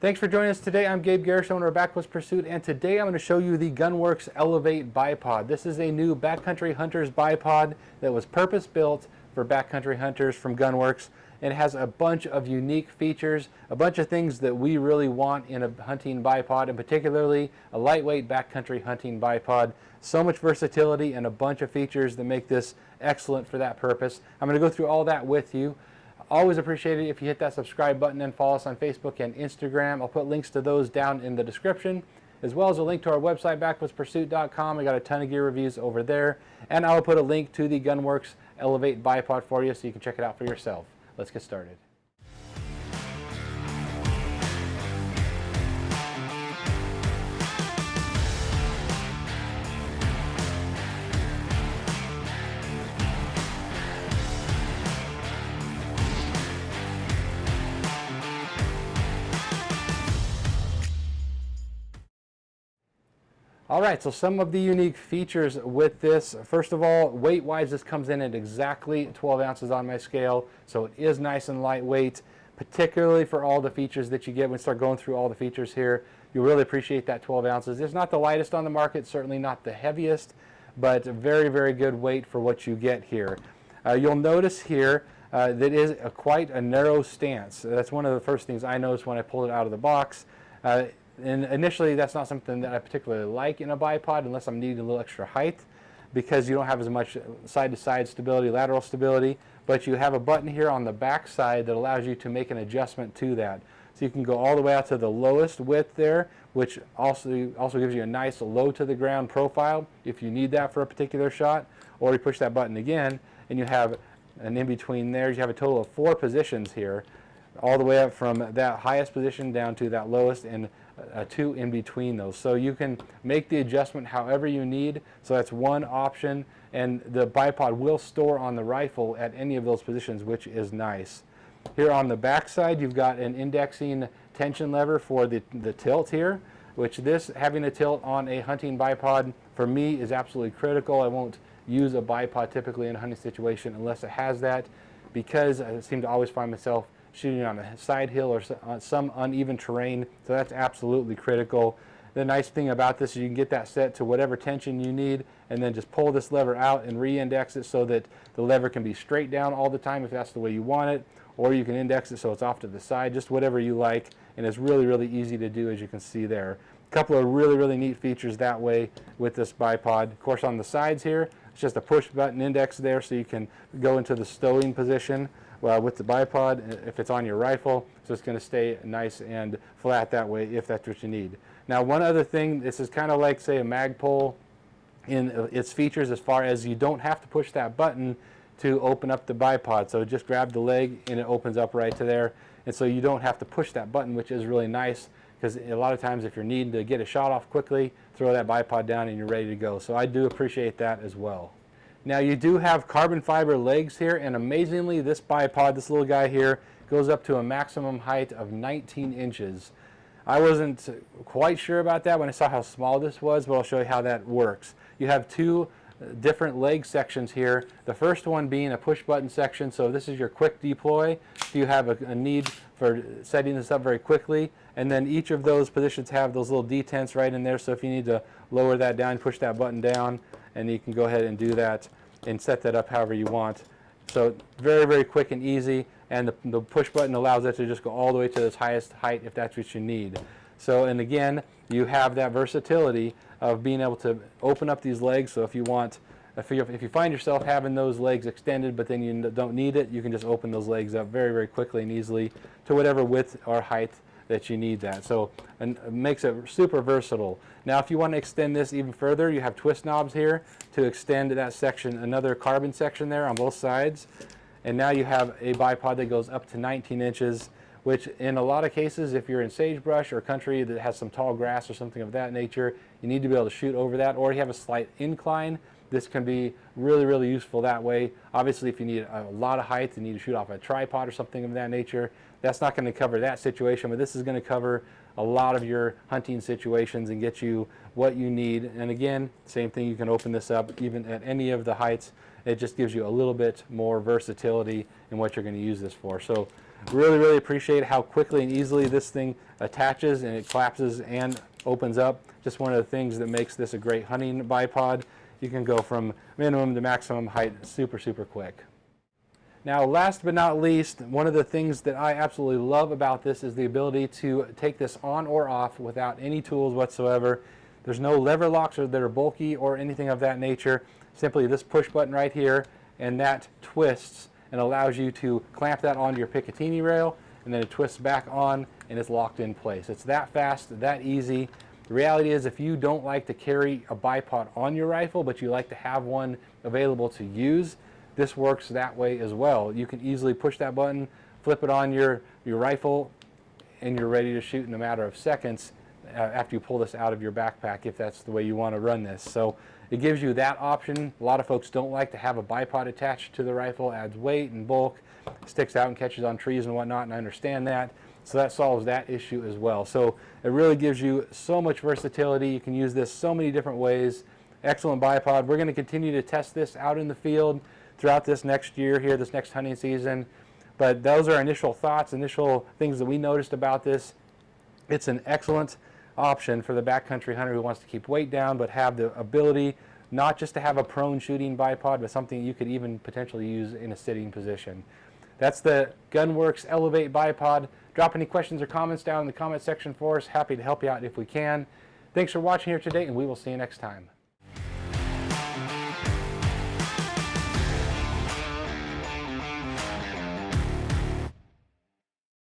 Thanks for joining us today. I'm Gabe Garrish, owner of Backountry Pursuit, and today I'm going to show you the Gunwerks Elevate Bipod. This is a new backcountry hunter's bipod that was purpose-built for backcountry hunters from Gunwerks. And it has a bunch of unique features, a bunch of things that we really want in a hunting bipod, and particularly a lightweight backcountry hunting bipod. So much versatility and a bunch of features that make this excellent for that purpose. I'm going to go through all that with you. Always appreciate it if you hit that subscribe button and follow us on Facebook and Instagram. I'll put links to those down in the description, as well as a link to our website, backcountrypursuit.com. I got a ton of gear reviews over there. And I'll put a link to the Gunwerks Elevate Bipod for you so you can check it out for yourself. Let's get started. All right, so some of the unique features with this. First of all, weight-wise, this comes in at exactly 12 ounces on my scale, so it is nice and lightweight, particularly for all the features that you get. When we start going through all the features here, you'll really appreciate that 12 ounces. It's not the lightest on the market, certainly not the heaviest, but very, very good weight for what you get here. You'll notice here that is quite a narrow stance. That's one of the first things I noticed when I pulled it out of the box. And initially, that's not something that I particularly like in a bipod unless I'm needing a little extra height, because you don't have as much side-to-side stability, lateral stability, but you have a button here on the back side that allows you to make an adjustment to that. So you can go all the way out to the lowest width there, which also gives you a nice low to the ground profile if you need that for a particular shot, or you push that button again and you have an in-between there. You have a total of 4 positions here, all the way up from that highest position down to that lowest, and 2 in between those. So you can make the adjustment however you need. So that's one option, and the bipod will store on the rifle at any of those positions, which is nice. Here on the back side, you've got an indexing tension lever for the tilt here, which this, having a tilt on a hunting bipod, for me is absolutely critical. I won't use a bipod typically in a hunting situation unless it has that, because I seem to always find myself shooting on a side hill or on some uneven terrain, so that's absolutely critical. The nice thing about this is you can get that set to whatever tension you need, and then just pull this lever out and re-index it so that the lever can be straight down all the time if that's the way you want it, or you can index it so it's off to the side, just whatever you like, and it's really, really easy to do, as you can see there. A couple of really, really neat features that way with this bipod. Of course, on the sides here, it's just a push button index there, so you can go into the stowing position with the bipod if it's on your rifle, so it's going to stay nice and flat that way if that's what you need. Now, one other thing, this is kind of like, say, a Magpul in its features, as far as you don't have to push that button to open up the bipod. So just grab the leg and it opens up right to there, and so you don't have to push that button, which is really nice, because a lot of times if you're needing to get a shot off quickly, throw that bipod down and you're ready to go. So I do appreciate that as well. Now, you do have carbon fiber legs here, and amazingly, this bipod, this little guy here, goes up to a maximum height of 19 inches. I wasn't quite sure about that when I saw how small this was, but I'll show you how that works. You have 2 different leg sections here. The first one being a push button section, so this is your quick deploy if you have a need for setting this up very quickly. And then each of those positions have those little detents right in there, so if you need to lower that down, push that button down, and you can go ahead and do that and set that up however you want. So very, very quick and easy, and the push button allows it to just go all the way to its highest height if that's what you need. So, and again, you have that versatility of being able to open up these legs, so if you want, if you find yourself having those legs extended but then you don't need it, you can just open those legs up very, very quickly and easily to whatever width or height that you need that. So, and it makes it super versatile. Now, if you want to extend this even further, you have twist knobs here to extend that section, another carbon section there on both sides. And now you have a bipod that goes up to 19 inches, which in a lot of cases, if you're in sagebrush or country that has some tall grass or something of that nature, you need to be able to shoot over that, or you have a slight incline. This can be really, really useful that way. Obviously, if you need a lot of height, you need to shoot off a tripod or something of that nature, that's not going to cover that situation, but this is going to cover a lot of your hunting situations and get you what you need. And again, same thing, you can open this up even at any of the heights. It just gives you a little bit more versatility in what you're going to use this for. So Really appreciate how quickly and easily this thing attaches, and it collapses and opens up. Just one of the things that makes this a great hunting bipod. You can go from minimum to maximum height super quick. Now, last but not least, one of the things that I absolutely love about this is the ability to take this on or off without any tools whatsoever. There's no lever locks that are bulky or anything of that nature. Simply this push button right here, and that twists and allows you to clamp that onto your Picatinny rail, and then it twists back on and it's locked in place. It's that fast, that easy. The reality is, if you don't like to carry a bipod on your rifle, but you like to have one available to use, this works that way as well. You can easily push that button, flip it on your rifle, and you're ready to shoot in a matter of seconds after you pull this out of your backpack, if that's the way you want to run this. So it gives you that option. A lot of folks don't like to have a bipod attached to the rifle. It adds weight and bulk, sticks out and catches on trees and whatnot, and I understand that. So that solves that issue as well. So it really gives you so much versatility. You can use this so many different ways. Excellent bipod. We're going to continue to test this out in the field throughout this next year here, this next hunting season. But those are initial thoughts, initial things that we noticed about this. It's an excellent option for the backcountry hunter who wants to keep weight down, but have the ability not just to have a prone shooting bipod, but something you could even potentially use in a sitting position. That's the Gunwerks Elevate Bipod. Drop any questions or comments down in the comment section for us. Happy to help you out if we can. Thanks for watching here today, and we will see you next time.